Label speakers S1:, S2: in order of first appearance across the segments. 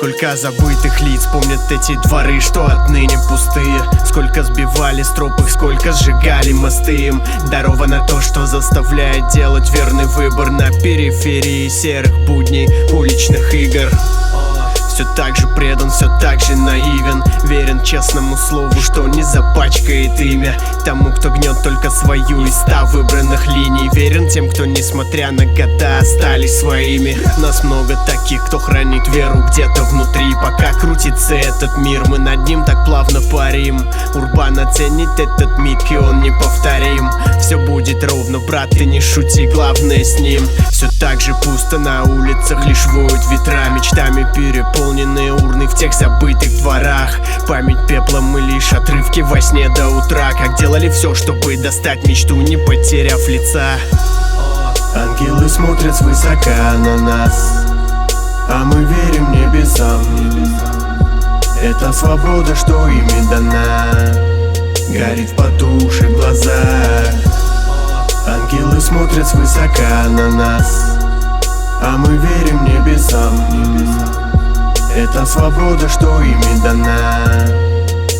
S1: Сколько забытых лиц помнят эти дворы, что отныне пустые. Сколько сбивали с троп их, сколько сжигали мосты им. Даровано то, что заставляет делать верный выбор на периферии серых будней уличных игр. Все так же предан, все так же наивен. Верен честному слову, что не запачкает имя тому, кто гнет только свою из 100 выбранных линий. Верен тем, кто, несмотря на года, остались своими. Нас много таких, кто хранит веру где-то внутри. Пока крутится этот мир, мы над ним так плавно парим. Урбан оценит этот миг, и он неповторим. Все будет ровно, брат, ты не шути, главное с ним. Все так же пусто на улицах, лишь воют ветра. Мечтами переполненные урны в тех забытых дворах. Память пеплом и лишь отрывки во сне до утра. Как делали все, чтобы достать мечту, не потеряв лица. Ангелы смотрят свысока на нас, а мы верим небесам. Это свобода, что ими дана, горит в потухших глазах. Ангелы смотрят свысока на нас, а мы верим небесам. Это свобода, что ими дана,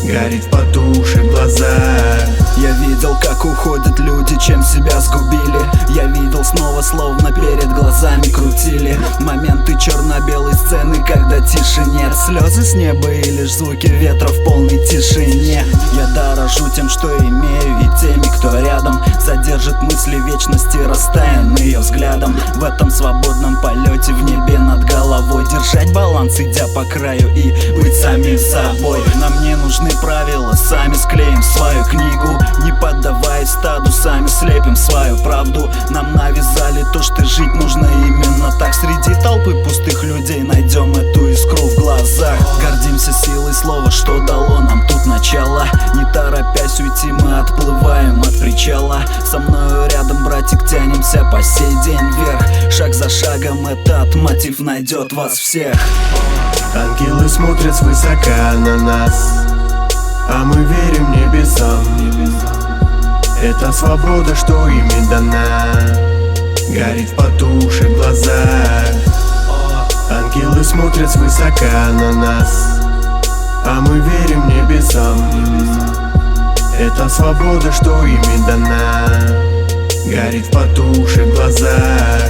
S1: горит в потухших глазах.
S2: Я видел, как уходят люди, чем себя сгубили. Я видел снова, словно перед глазами крутили моменты черно-белой сцены, когда тиши нет. Слезы с неба и лишь звуки ветра в полной тишине. Я дорожу тем, что имею, и теми, кто рядом. Задержит мысли вечности, растаянные взглядом. В этом свободном полете в небе над головой держать баланс, идя по краю, и быть самим собой. Нам не нужны правила, сами склеим свою книгу. Не поддаваясь стаду, сами слепим свою правду. Нам навязали то, что жить нужно именно так. Среди толпы пустых людей найдем эту искру в глазах. Гордимся силой слова, что дало нам тут начало. Не торопясь уйти, мы отплываем от причала. Со мною рядом, братик, тянемся по сей день вверх. Шаг за шагом этот мотив найдет вас всех.
S1: Ангелы смотрят свысока на нас, а мы верим небесам. Это свобода, что ими дана, горит в потухших глазах. Ангелы смотрят свысока на нас, а мы верим небесам. Это свобода, что ими дана, горит в потухших глазах.